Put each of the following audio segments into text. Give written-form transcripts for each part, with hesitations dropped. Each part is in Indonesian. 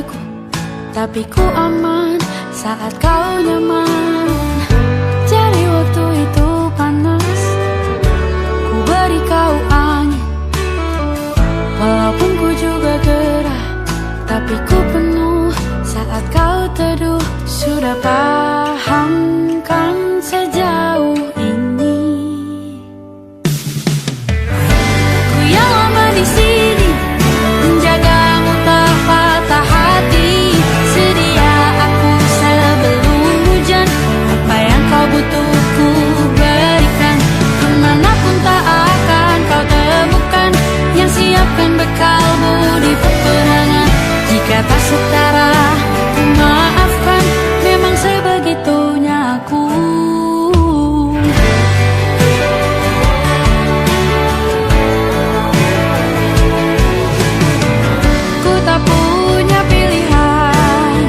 beku, tapi ku aman saat kau nyaman. Jadi waktu itu panas, ku beri kau angin. Walaupun ku juga gerah, tapi ku penuh saat kau teduh. Sudah paham kan sejauh ini? Ku yang lama di sini, menjagamu tak patah hati. Sedia aku sebelum hujan, apa yang kau butuh ku berikan. Kemanapun tak akan kau temukan, yang siapkan bekalmu di peperangan. Jika tak setara, ku maafkan, memang sebegitunya aku. Ku tak punya pilihan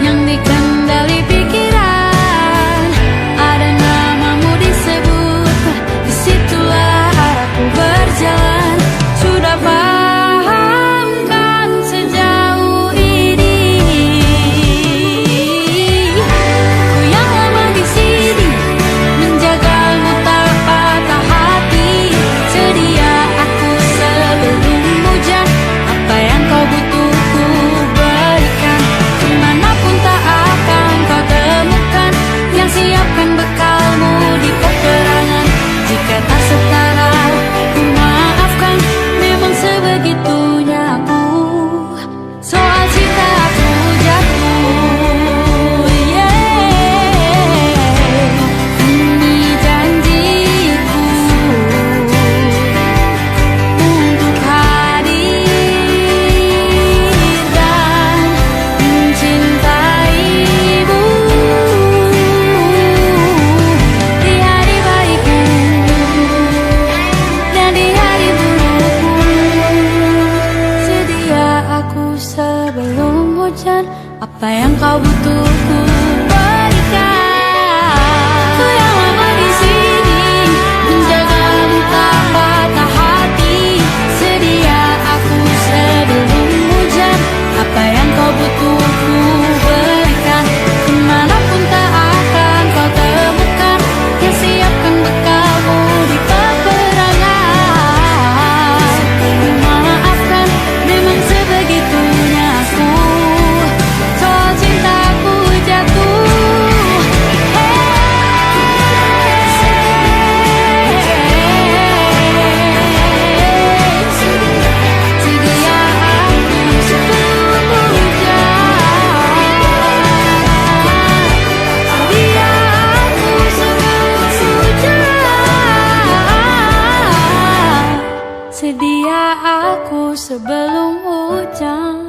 yang dikendali pikiran. Ada namamu disebut, disitulah arahku berjalan. Sudah paham kan sejauh ini? Ku yang lama di sini, menjagamu tak patah hati. Sedia aku sebelum hujan, apa yang kau butuh ku berikan. Kemanapun tak akan kau temukan, yang siapkan bekalmu di peperangan. Jika tak setara, ku maafkan, memang sebegitunya aku. Soal cinta aku jatuh, ini janjiku untuk hadir dan mencintaimu di hari baikku dan di hari burukku. Sedia aku sebelum hujan, apa yang kau butuh ku berikan. Ku yang lama di sini, menjagamu tak patah hati. Sedia aku sebelum hujan, apa yang kau butuh ku berikan. Kemanapun tak akan kau temukan, yang siapkan bekalmu di peperangan. Ku maafkan, memang sebegitunya aku. Soal cintaku jatuh, sedia aku sebelum hujan. Sedia aku sebelum hujan. Sedia aku sebelum hujan.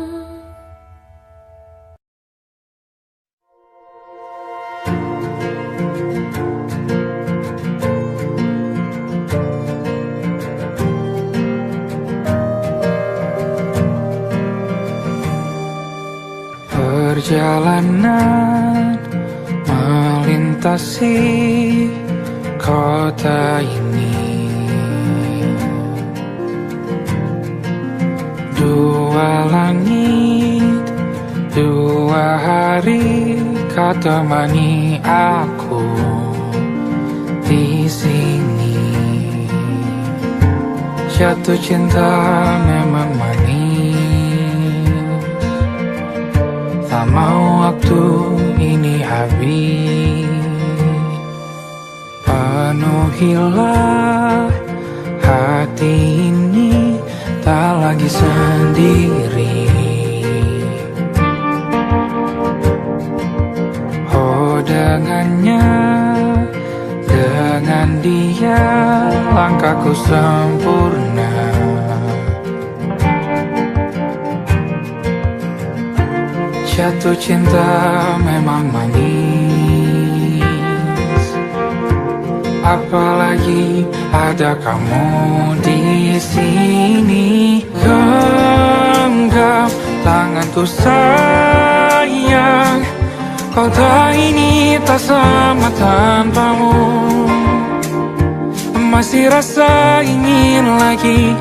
Perjalanan melintasi kota ini, dua langit, dua hari kau temani aku di sini. Jatuh cinta memang manis, tak mau waktu ini habis. Penuhilah hati ini, tak lagi sendiri. Oh dengannya, dengan dia langkahku sempurna. Jatuh cinta memang manis, apalagi ada kamu di sini. Genggam tanganku sayang, kota ini tak sama tanpamu. Masih rasa ingin lagi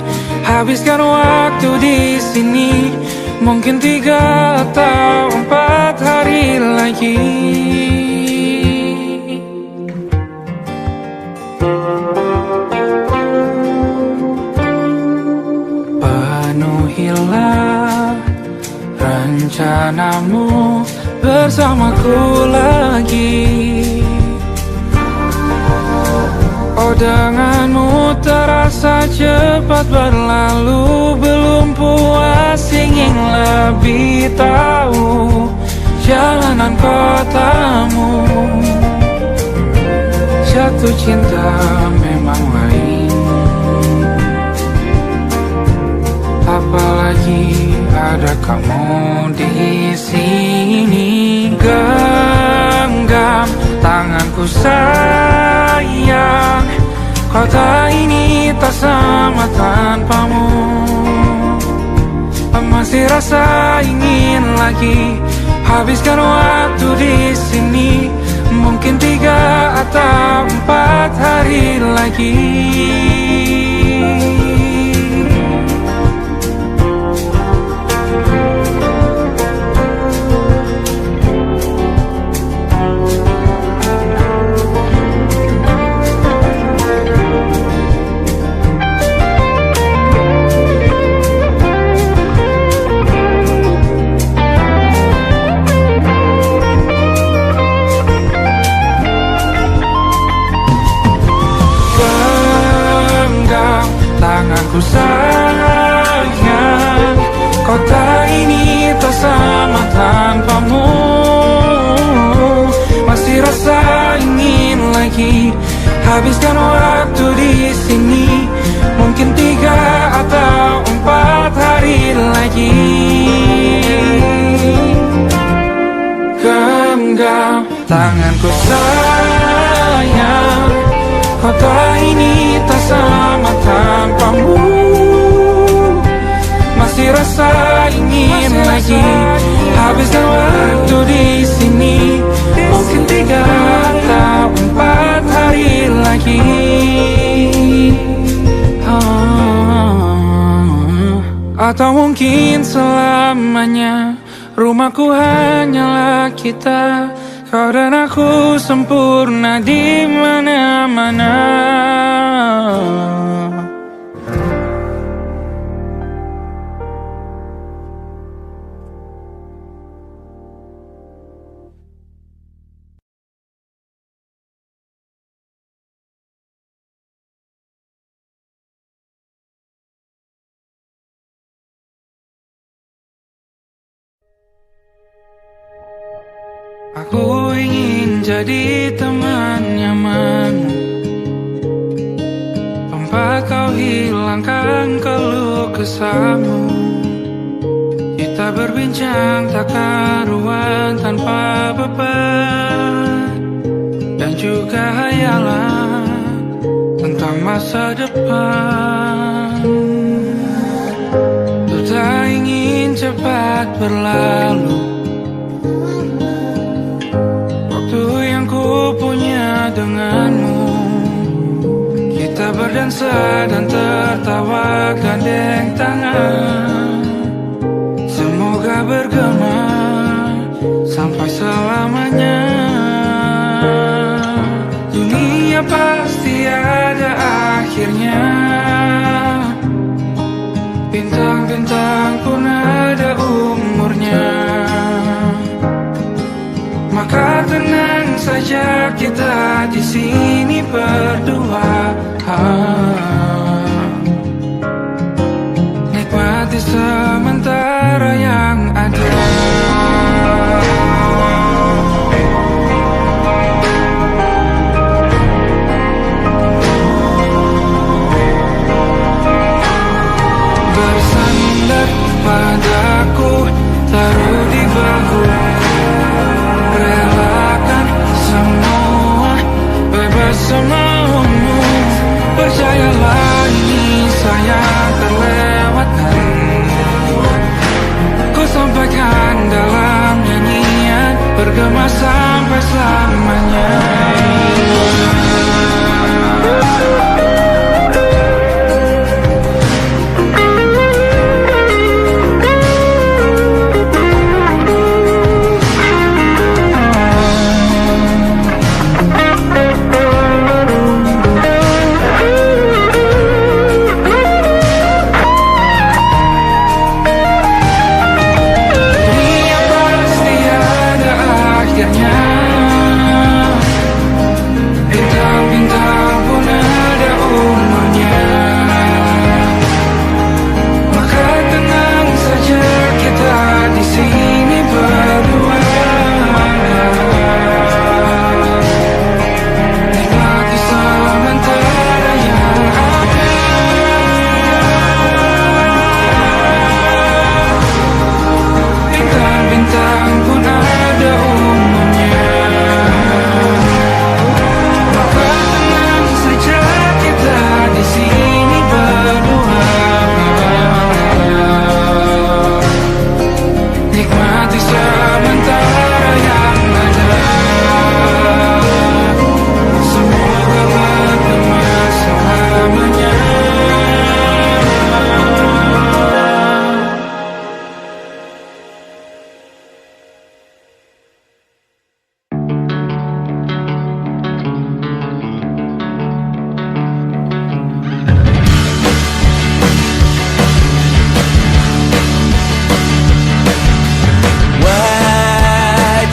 habiskan waktu di sini. Mungkin 3 atau 4 hari lagi. Penuhilah rencanamu bersamaku lagi. Oh, denganmu terasa cepat berlalu. Belum puas ingin lebih tahu jalanan kotamu. Jatuh cinta memang lain, apalagi ada kamu di sini. Genggam tanganku sayang, kota ini tak sama tanpamu. Masih rasa ingin lagi habiskan waktu di sini. Mungkin 3 atau 4 hari lagi. Tanganku sayang, kota ini tak sama tanpamu. Masih rasa ingin lagi habiskan waktu di sini. Mungkin 3 atau 4 hari lagi. Genggam tanganku sayang, kota ini tak sama tanpamu. Masih rasa ingin lagi habiskan waktu di sini. Mungkin 3 atau 4 hari lagi. Atau mungkin selamanya. Rumahku hanyalah kita, kau dan aku sempurna di mana-mana. Aku ingin jadi teman nyamanmu, tempat kau hilangkan keluh kesahmu. Kita berbincang tak karuan tanpa beban, dan juga hayalan tentang masa depan. Ku tak ingin cepat berlalu denganmu. Kita berdansa dan tertawa gandeng tangan. Semoga bergema sampai selamanya. Dunia pasti ada akhirnya. Bintang-bintang pun ada umurnya. Maka tenang saja kita di sini berdua. Nikmati sementara yang ada. Bersandar padaku, taruh di bahu. Relakan semua, bebas semaumu. Percayalah ini saya terlewatkan. Ku sampaikan dalam nyanyian, bergema sampai selamanya. nikmati sementara yang ada. Semoga berkemas selamanya.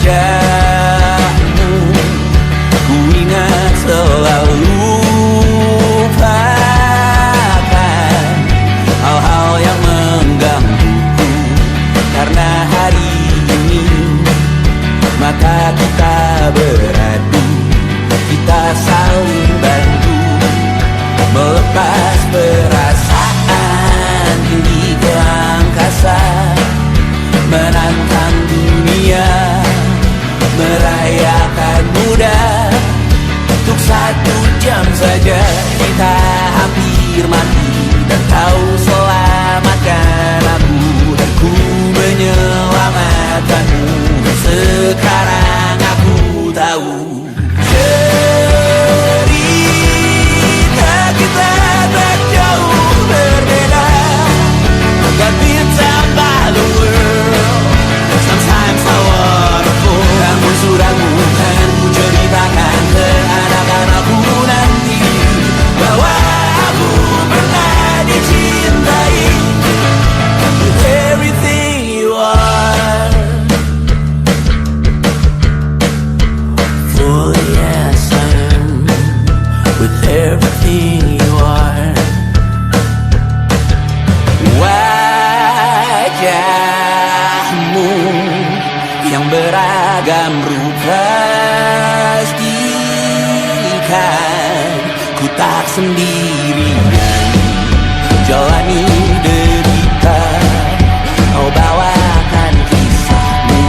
Wajahmu ku ingat selalu, lupakan hal-hal yang menggangguku. Karena hari ini mata kita beradu, kita saling bantu melepas perasaan tinggi ke angkasa, menantang dunia, merayakan muda. Untuk 1 jam saja kita hampir mati, dan kau selamatkan aku, dan ku menyelamatkanmu. Sekarang aku tahu cerita kita tak jauh berbeda. God beats out by the world. Sometimes I wanna fall. Namun suratmu kan ku ceritakan ke anak-anakku nanti, bahwa aku pernah dicintai with everything you are. For yes I am, with everything you are. Wajahmu yang beragam rupa, pastikan ku tak sendirian jalani derita. Kau bawakan kisahmu,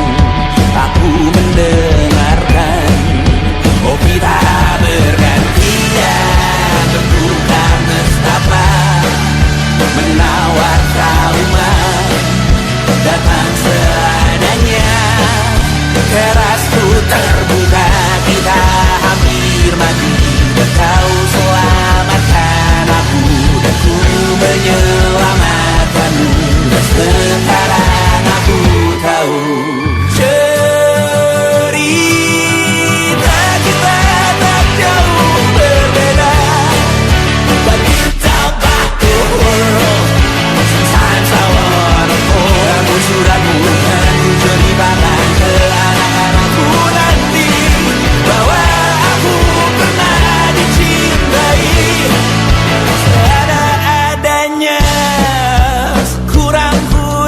aku mendengarkan. Oh kita bergantian bertukar nestapa, menawar trauma, datang seadanya. Terasku terbuka, kita hampir mati, dan kau selamatkan aku, dan ku menyelamatkanmu. Dan sekarang aku tahu cerita kita tak jauh berbeda. But kita back the world. Sometimes I wanna fall. Namun suratmu kan ku ceritakan ke anak-anakku nanti, bahwa aku pernah dicintai seada-adanya. Kurang-kurang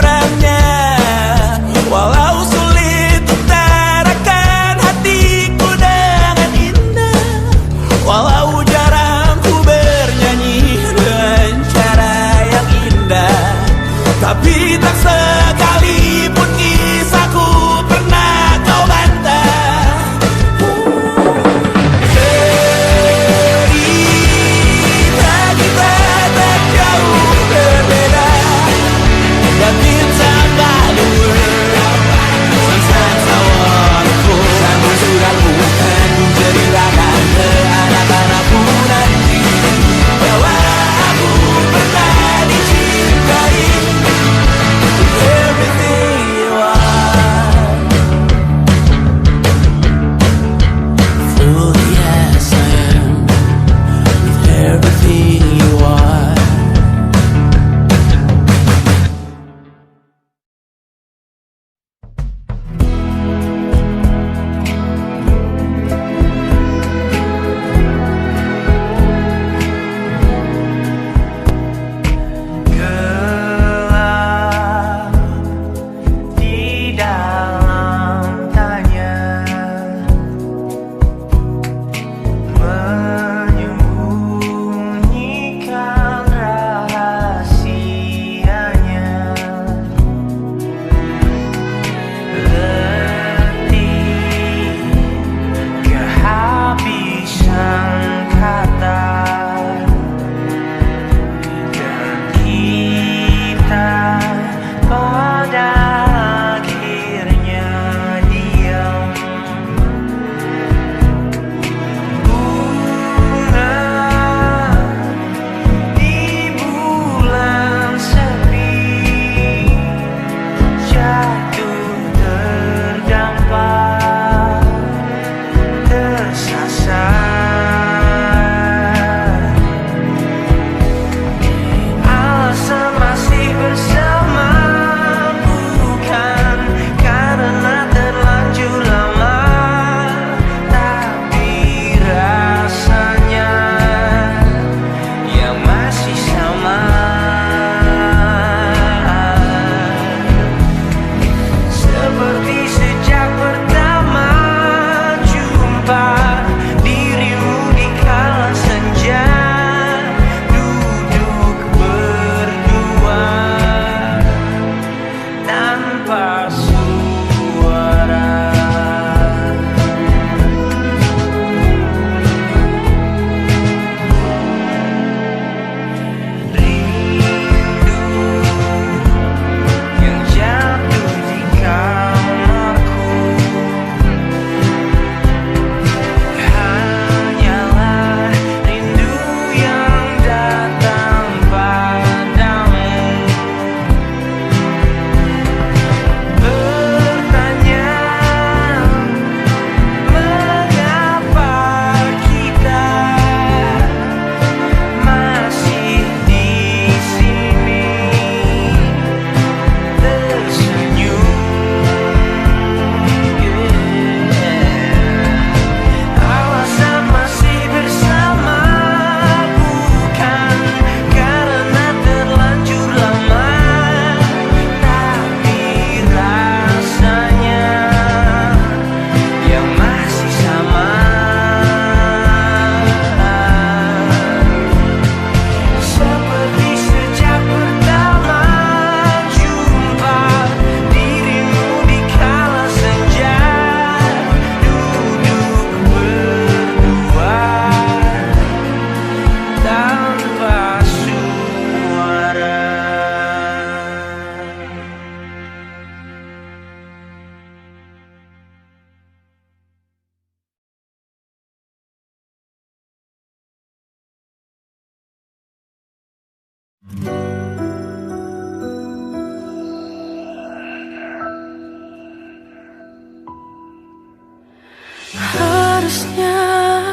Harusnya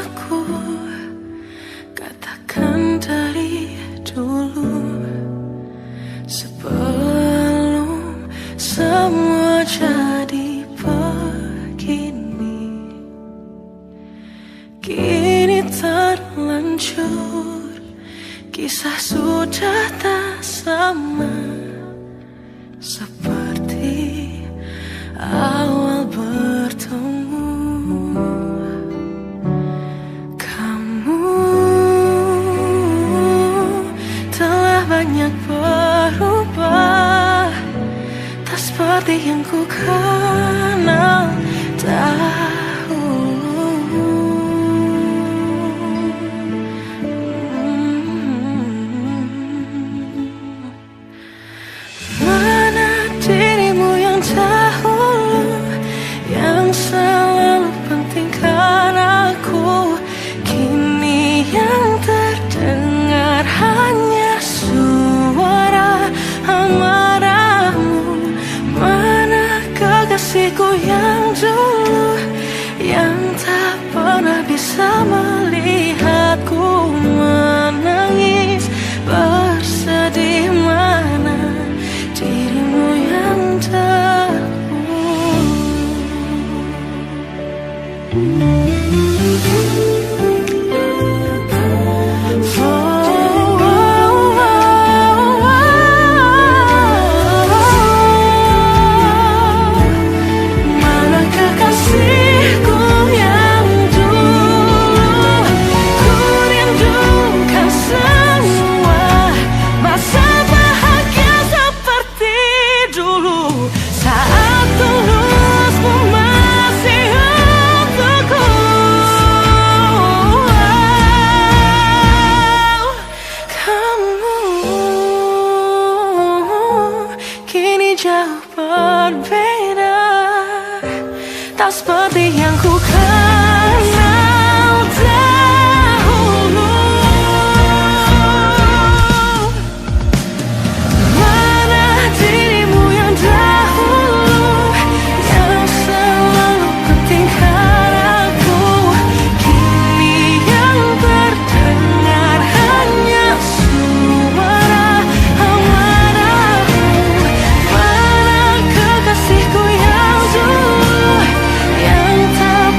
aku katakan dari dulu, sebelum semua jadi begini. Kini terlanjur, kisah sudah tak sama seperti awal bertemu. Kamu telah banyak berubah, tak seperti yang ku kenal dahulu. Mana dirimu yang dahulu, yang selalu pentingkan aku, kini yang terdengar hanya suara amarahmu. Mana kekasihku yang dulu, yang tak pernah bisa melihatku menangis bersedih. Mana dirimu yang mana kekasihku yang dulu, ku rindukan semua masa bahagia seperti dulu, saat tulusmu masih untukku. Kamu kini jauh berbeda, tak seperti yang ku kenal dahulu. Mana dirimu yang dahulu, yang selalu pentingkan aku, kini yang terdengar hanya suara amarahmu. Mana kekasihku yang dulu, yang tak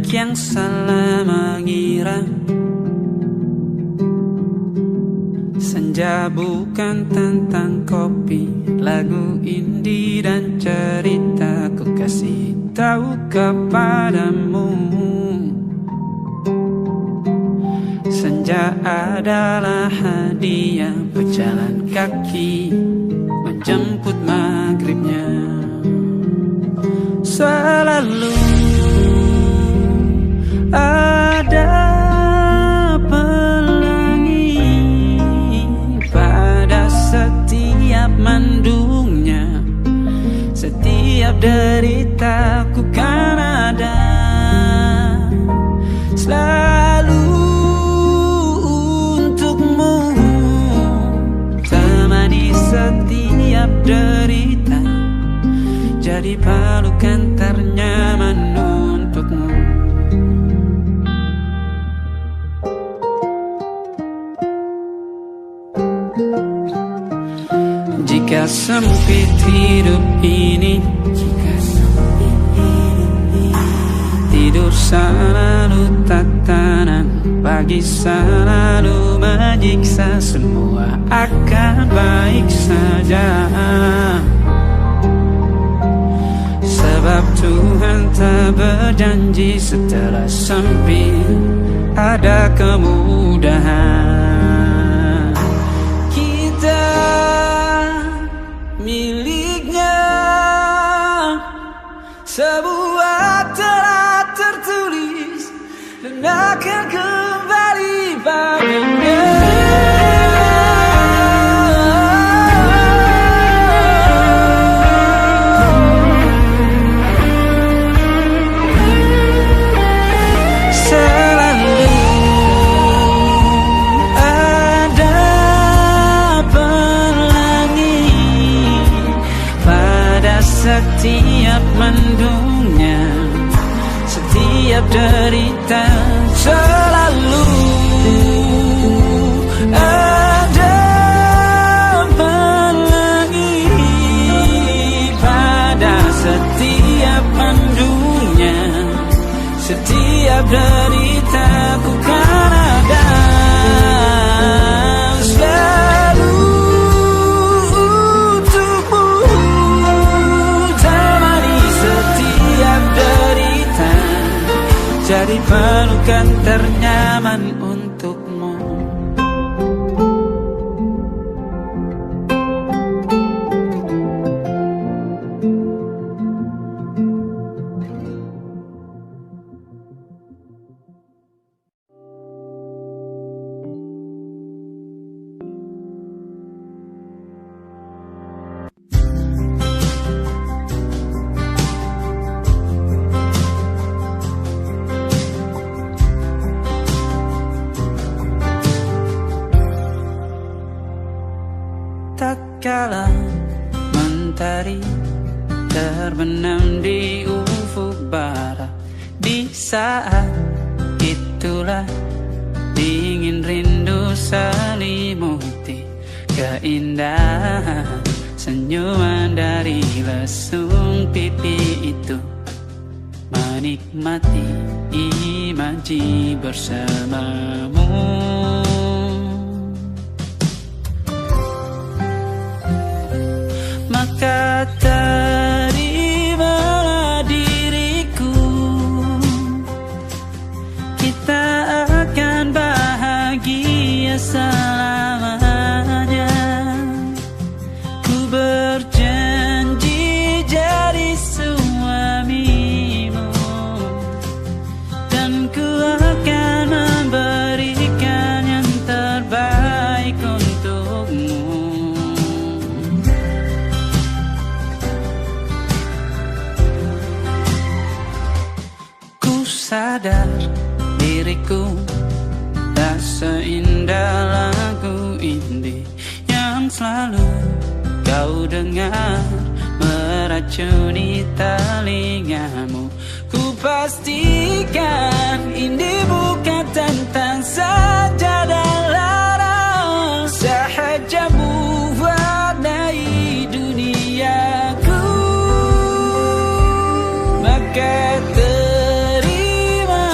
yang salah mengira senja bukan tentang kopi, lagu indie dan cerita ku kasih tahu kepadamu. Senja adalah hadiah berjalan kaki menjemput maghribnya. Selalu ada pelangi pada setiap mendungnya. Setiap deritaku kan ada selalu untukmu, temani setiap derita, jadi pelukan ternyaman untukmu. Jika sempit hidup ini, tidur selalu tatanan, pagi selalu menyiksa, semua akan baik saja. Sebab Tuhan tak berjanji setelah sempit ada kemudahan. Kita miliknya sebuah telah tertulis dan akan kembali padanya. Setiap mendungnya, setiap derita, selalu ada pelangi pada setiap mendungnya. Setiap derita ku kan ada selalu jadi pelukan ternyaman untukmu. Tatkala mentari terbenam di ufuk barat, di saat itulah dingin rindu selimuti keindahan senyuman dari lesung pipi itu, menikmati imaji bersamamu. Maka terimalah diriku, kita akan bahagia selamanya. Ku berjanji jadi suamimu, dan ku akan memberikan yang terbaik untukmu. Sadar diriku tak seindah lagu indie yang selalu kau dengar meracuni telingamu. Ku pastikan indie bukan tentang sajadah larang, sahaja mewarnai duniaku. Maka terima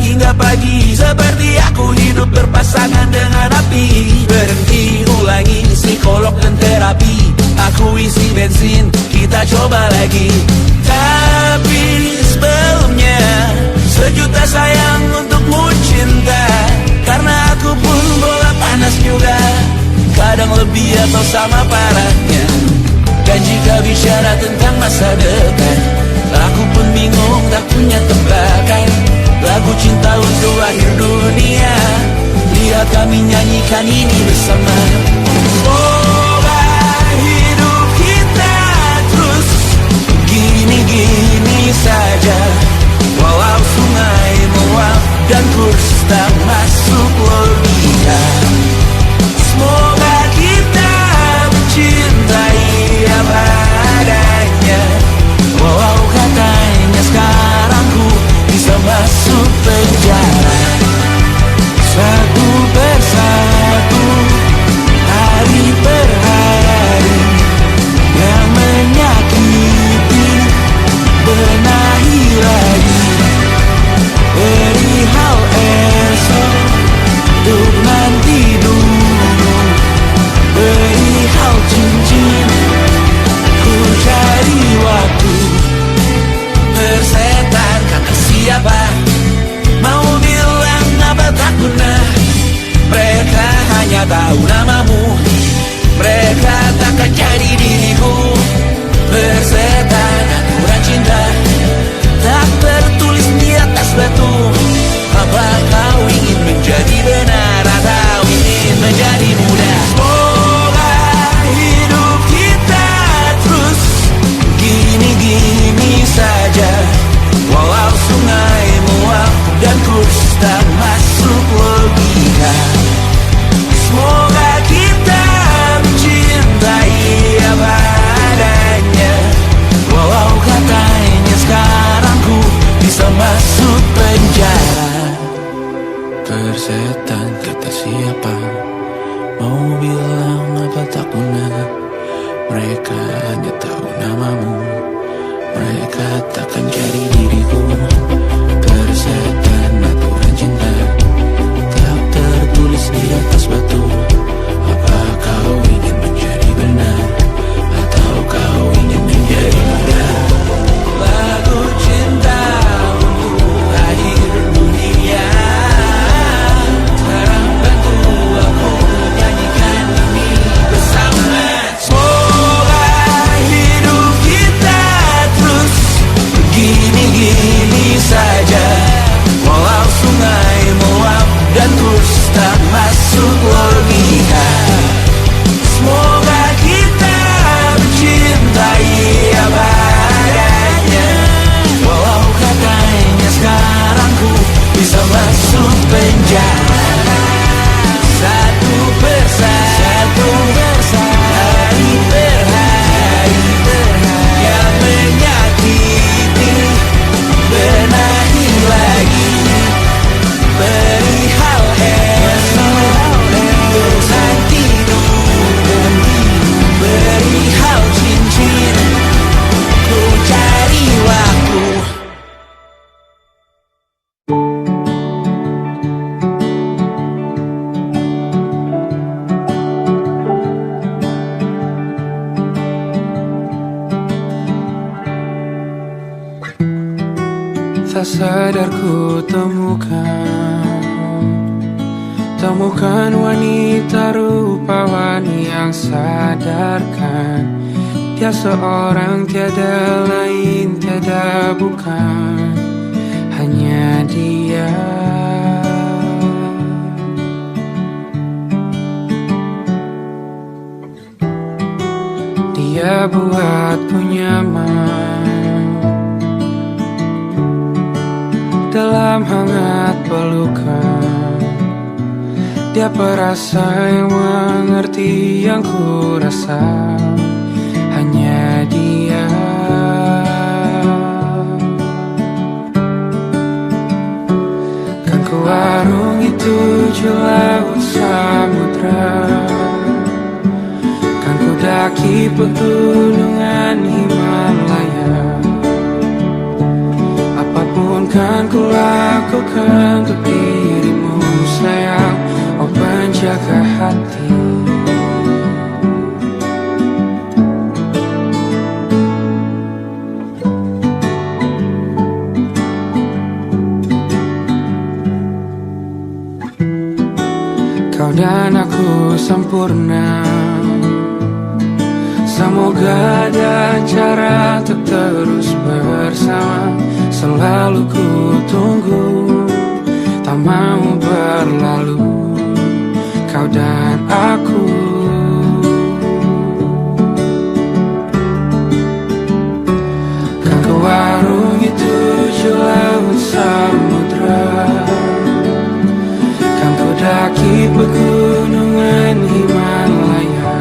hingga pagi, seperti aku hidup berpasangan dengan api. Berhenti, ulangi psikolog dan terapi. Aku isi bensin, kita coba lagi. Tapi sebelumnya, sejuta sayang untukmu cinta. Karena aku pun bola panas juga, kadang lebih atau sama parahnya. Dan jika bicara tentang masa depan, aku pun bingung tak punya tebakan. Lagu cinta untuk akhir dunia, lihat kami nyanyikan ini bersama. Semoga hidup kita terus gini-gini saja, walau sungai meluap dan kurs tak masuk logika. Semoga kita mencintai apa adanya, walau katanya sekarang ku bisa masuk penjara. Satu persatu, hari per hari, yang menyakiti benahi lagi. Perihal esok, untuk nanti dulu. Perihal cincin, ku cari waktu. Persetan kata siapa, mau bilang apa tak guna. Mereka hanya tahu namamu, mereka takkan jadi diriku. Persetan aturan cinta, tak tertulis di atas batu. Apa kau ingin menjadi benar atau ingin menjadi muda? Semoga hidup kita terus gini-gini saja, walau sungai meluap dan kurs tak masuk logika. Semoga kita mencintai apa adanya, walau katanya sekarang ku bisa masuk penjara. Persetan kata siapa, mau bilang apa tak guna. Mereka hanya tahu namamu, mereka takkan jadi diriku. Persetan aturan cinta, tak tertulis di atas batu. Apa kau ingin menjadi benar atau kau ingin menjadi muda? Lagu cinta untuk akhir dunia, sekarang bantu aku nyanyikan ini bersama. Semoga hidup kita terus gini-gini saja, walau sungai meluap dan kurs tak masuk logika. Semoga kita mencintai apa adanya, walau katanya sekarang ku bisa masuk penjara. Satu persatu, hari per hari, yang menyakiti benahi lagi. Perihal esok, untuk nanti dulu. Perihal cincin, ku cari waktu. Tak sadar ku temukan wanita rupawan yang sadarkan dia seorang, tiada lain, tiada bukan, hanya dia. Dia buatku nyaman dalam hangat pelukan. Dia perasa yang mengerti yang ku rasa, hanya dia. Kan ku arungi 7 laut samudra, kan ku daki pegunungan Himalaya. Apapun kan ku lakukan untuk dirimu sayang, oh penjaga hati. Kau dan aku sempurna, semoga ada cara untuk terus bersama. Selalu ku tunggu, tak mau berlalu, kau dan aku. Kan ke warung itu laut samudra, kan ku daki pegunungan Himalaya.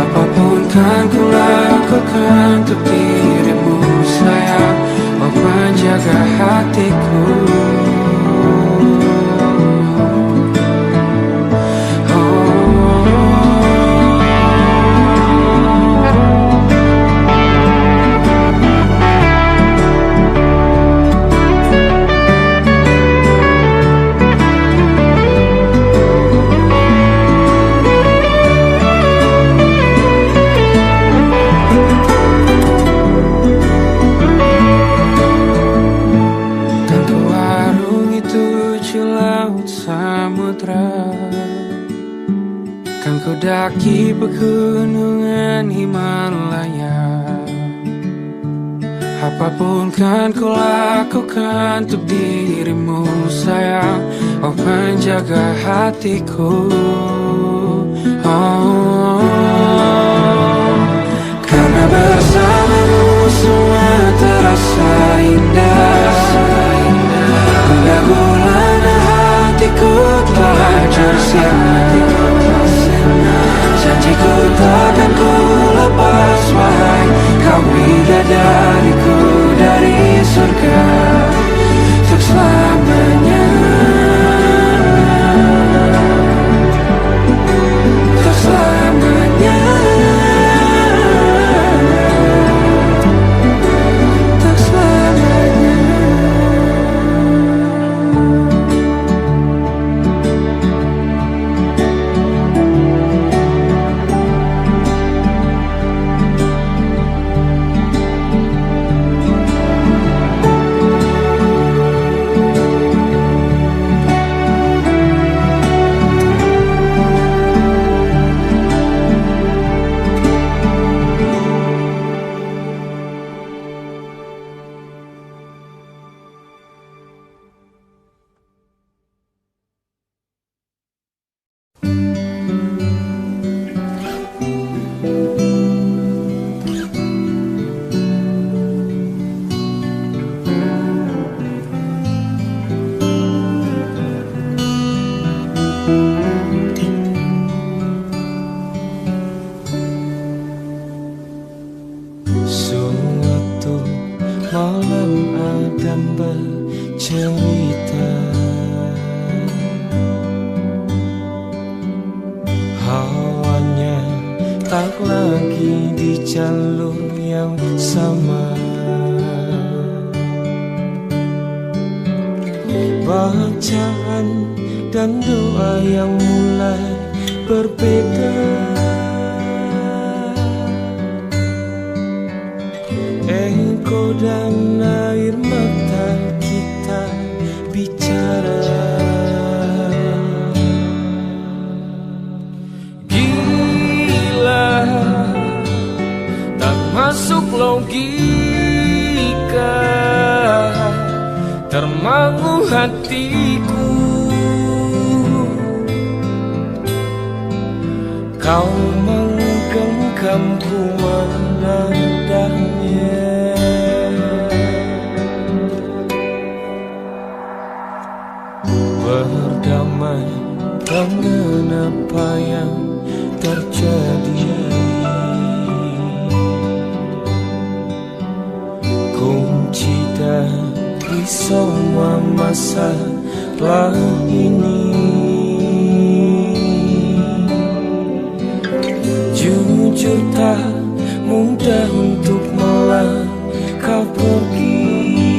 Apapun kan ku lakukan untuk dirimu sayang, oh penjaga hatiku. Kan ku daki pegunungan Himalaya. Apapun kan ku lakukan untuk dirimu sayang, oh penjaga hatiku. Oh, karena bersamamu semua terasa indah. Gundah gulana hatiku telah tersiap. Janjiku takkan ku lepas, wahai kau bidadariku dari surga untuk selamanya, untuk selamanya, untuk selamanya. Bacaan dan doa yang mulai berbeda. Engkau dan air mata kita bicara. Gila, tak masuk logika, termangu hatiku. Kau menggenggamku menandanya. Berdamai dengan apa yang terjadi. Kunci dari semua masalah ini, jujur tak mudah untuk melangkah pergi.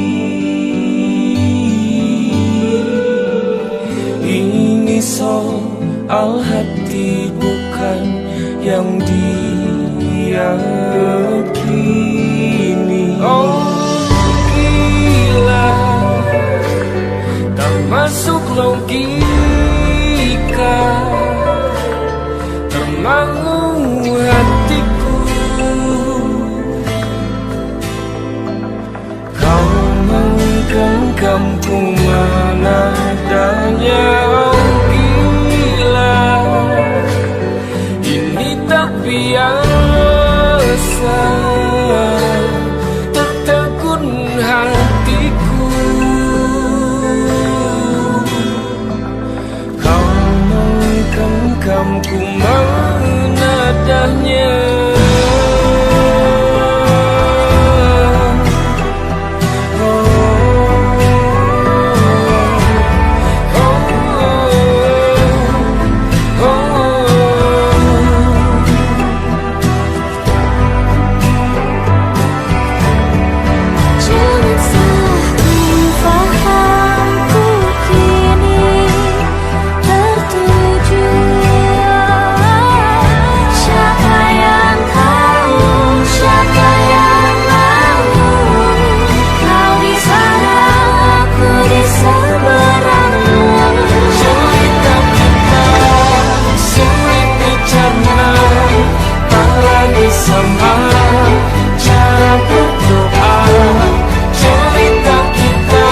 Al-hati bukan yang diyakini. Oh gila, tak masuk logika, termangu hatiku. Kau menggenggamku mana adanya. Oh gila, ini tak biasa, tertegun hatiku. Kau menggenggamku mana adanya. Fahamku kini tertuju. Siapa yang tahu, siapa yang mahu. Kau di sana, aku di seberangmu. Sulit tak kita, sulit dicerna, tak lagi sama cara berdoa. Sulit tak kita,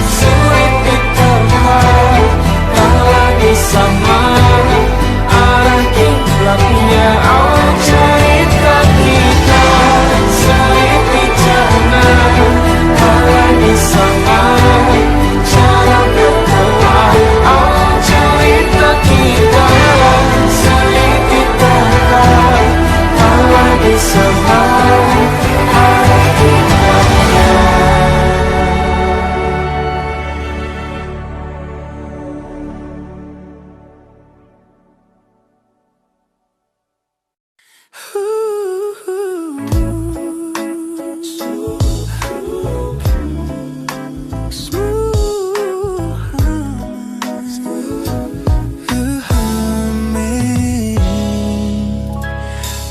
sulit diterima, tak lagi sama arah kiblatnya. Oh cerita kita, sulit dicerna, tak lagi sama cara berdoa. Oh cerita kita, sulit diterima, tak lagi sama arah kiblatnya.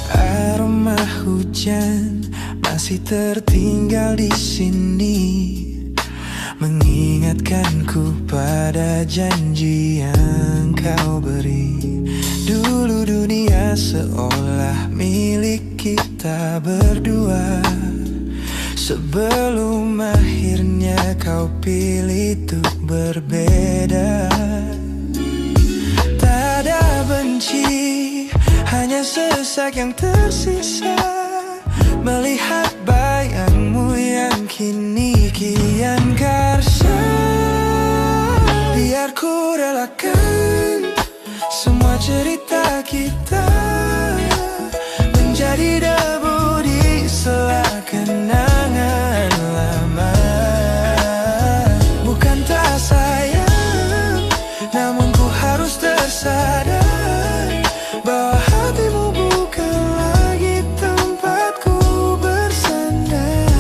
Aroma hujan masih tertinggal di sini, mengingatkanku pada janji yang kau beri. Dulu dunia seolah milik kita berdua, sebelum akhirnya kau pilih untuk berbeda. Tak ada benci, hanya sesak yang tersisa, melihat bayangmu yang kini kian karsa. Biar ku relakan semua cerita kita menjadi debu di sela kenangan lama. Bukan tak sayang, namun ku harus tersadar bahwa hatimu bukan lagi tempatku bersandar.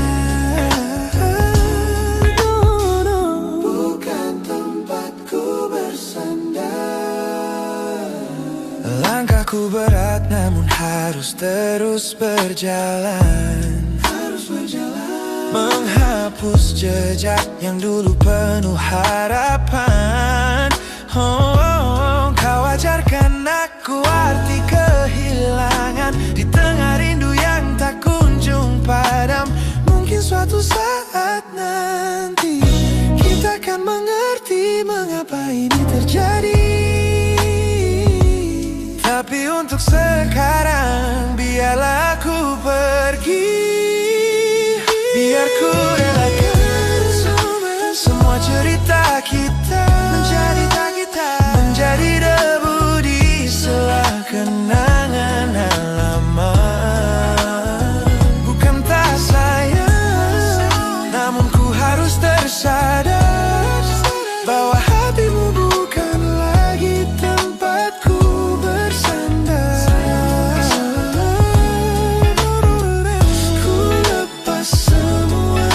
Bukan tempatku bersandar. Langkahku berat namun harus terus berjalan, menghapus jejak yang dulu penuh harapan. Kau ajarkan aku arti kehilangan di tengah rindu yang tak kunjung padam. Mungkin suatu saat nanti kita akan mengerti mengapa ini terjadi. Tapi untuk sekarang biarlah aku pergi. Biar ku relakan semua cerita kita menjadi debu di sela kenangan lama. Bukan tak sayang, namun ku harus tersadar bahwa hatimu bukan lagi tempatku bersandar. Ku lepas semua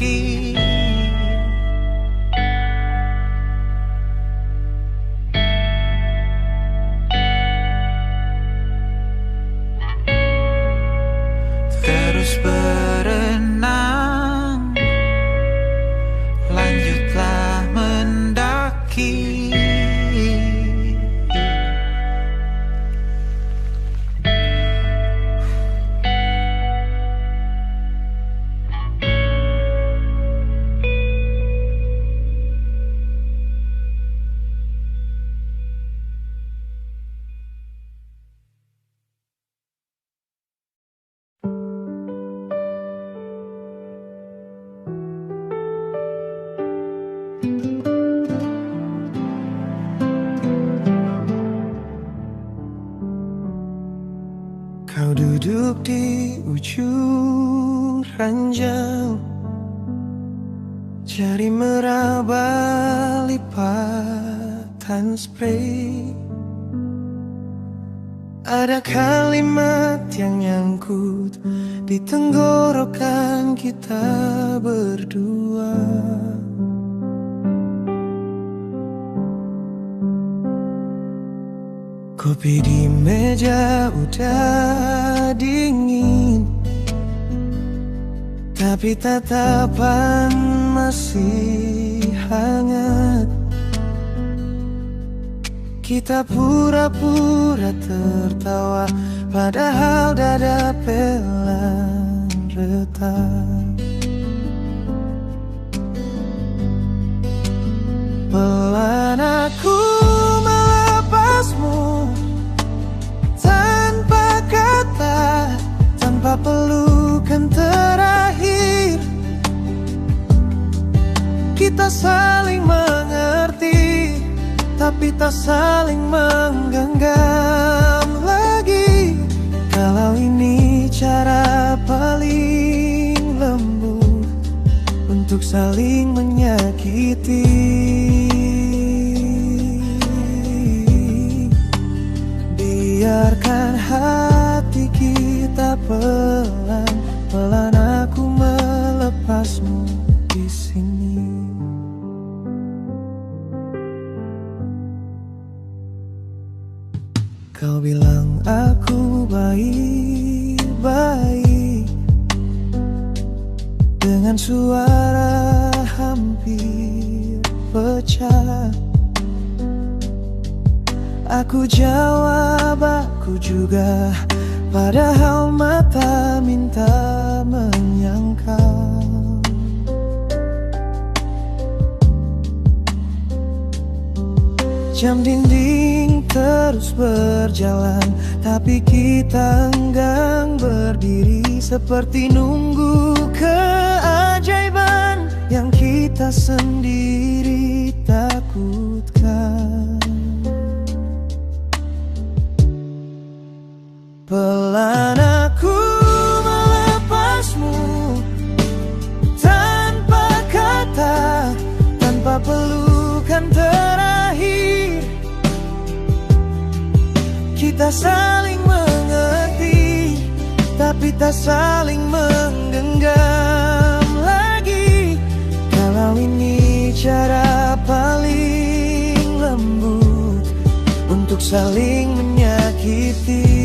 mendaki. Terus berenang, lanjutlah mendaki. Kau duduk di ujung ranjau, jari meraba lipatan spray. Ada kalimat yang nyangkut di tenggorokan kita berdua. Kopi di meja udah dingin, tapi tatapan masih hangat. Kita pura-pura tertawa, padahal dada pelan retak. Pelan aku melepasmu, tanpa kata, tanpa pelukan terakhir. Kita saling mengerti, tapi tak saling menggenggam lagi. Kalau ini cara paling lembut untuk saling menyakiti. Biarkan hati kita pelan-pelan, aku melepasmu di sini. Kau bilang aku baik-baik, dengan suara hampir pecah. Aku jawab aku juga, padahal mata minta menyangkal. Jam dinding terus berjalan, tapi kita enggan berdiri, seperti nunggu keajaiban yang kita sendiri takutkan. Pelan aku melepasmu, tanpa kata, tanpa pelukan terakhir. Kita saling mengerti, tapi tak saling menggenggam lagi. Kalau ini cara paling lembut untuk saling menyakiti.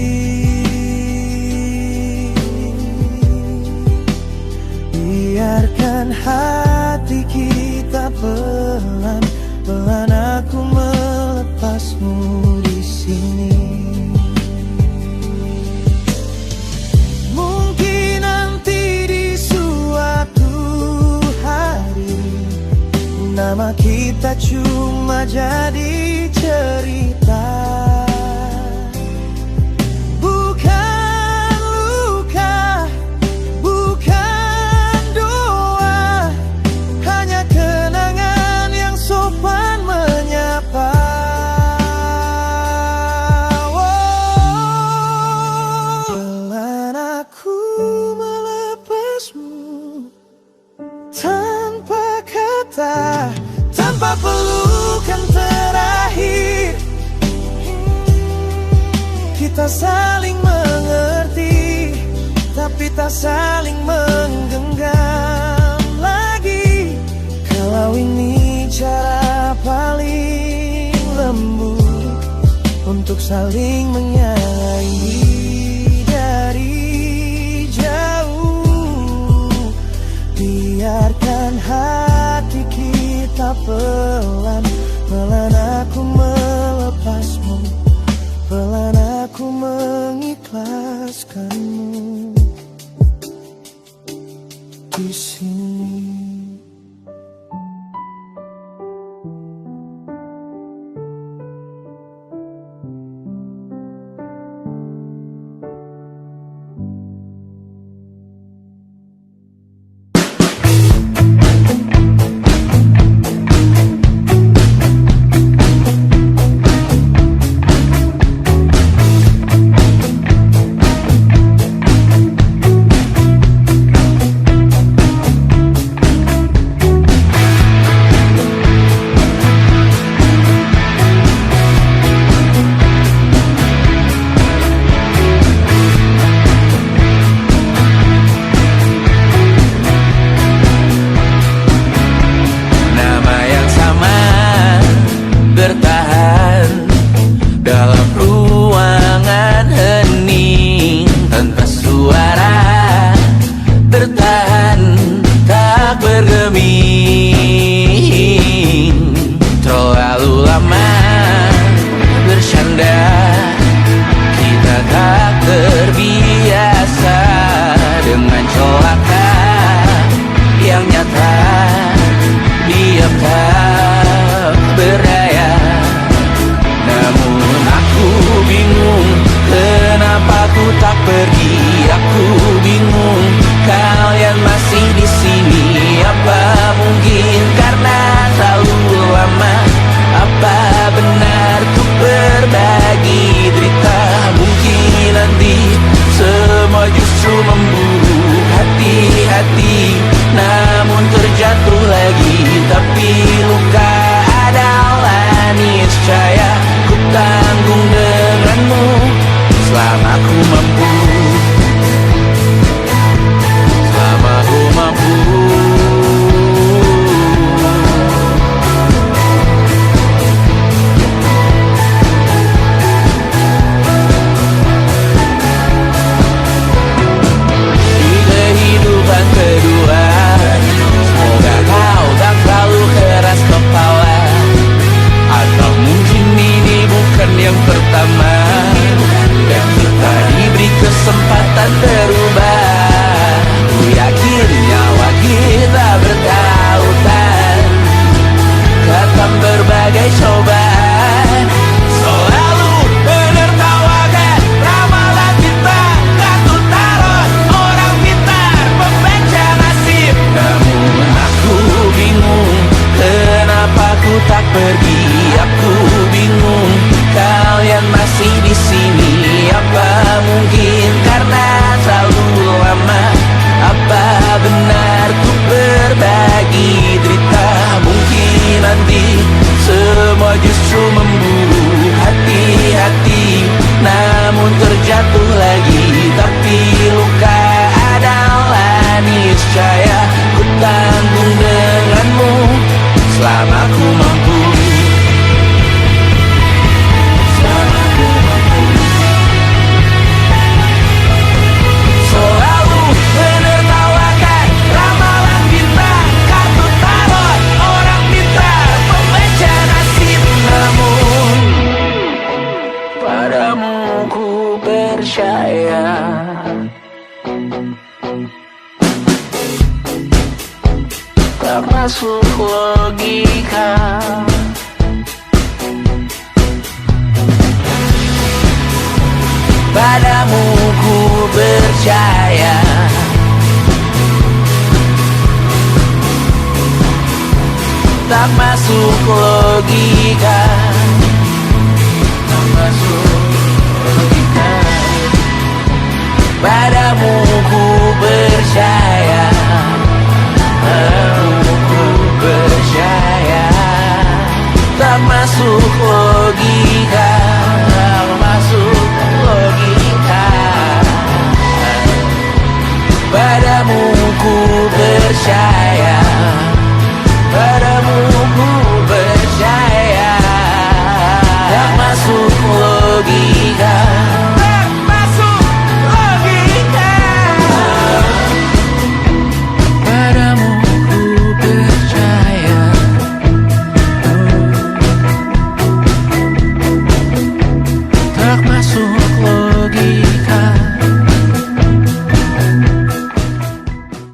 Biarkan hati kita pelan-pelan, aku melepasmu di sini. Mungkin nanti di suatu hari nama kita cuma jadi cerita. Tanpa pelukan terakhir, kita saling mengerti, tapi tak saling menggenggam lagi. saling menyayangi dari jauh. Biarkan hati kita pelan-pelan aku melepasmu, pelan aku mengikhlaskanmu di sini. Bertahan dalam ruangan hening tanpa suara, bertahan tak bergeming. Terlalu lama bersandar, kita tak terbiasa dengan celaka yang nyata. Diam tak berdaya, namun aku bingung kenapa ku tak pergi. Aku bingung kalian masih di sini. Apa mungkin karena terlalu lama? Apa benar ku berbagi derita? Mungkin nanti semua justru memburu hati-hati, namun terjatuh lagi. Tapi luka adalah niscaya, ku tanggung denganmu selama ku mampu, selama ku mampu. Di kehidupan kedua, semoga kau tak terlalu keras kepala. Atau mungkin ini bukan yang pertama, dan kita diberi kesempatan berubah. Ku yakin nyawa kita bertautan, datang berbagai cobaan. Selalu menertawakan ramalan kita, kartu tarot orang pintar pembaca nasib. Namun aku bingung kenapa ku tak pergi. Aku bingung kalian masih di sini. Apa mungkin karena terlalu lama? Apa benar ku berbagi derita? Mungkin nanti semua justru memburu hati-hati, namun terjatuh lagi. Tapi luka adalah niscaya, ku tanggung denganmu selama ku mampu, selama ku mampu. Selalu menertawakan ramalan bintang, kartu tarot orang pintar pembaca nasib. Namun padamu ku percaya, tak masuk logika. Padamu ku percaya, tak masuk logika, tak masuk logika. Padamu ku percaya,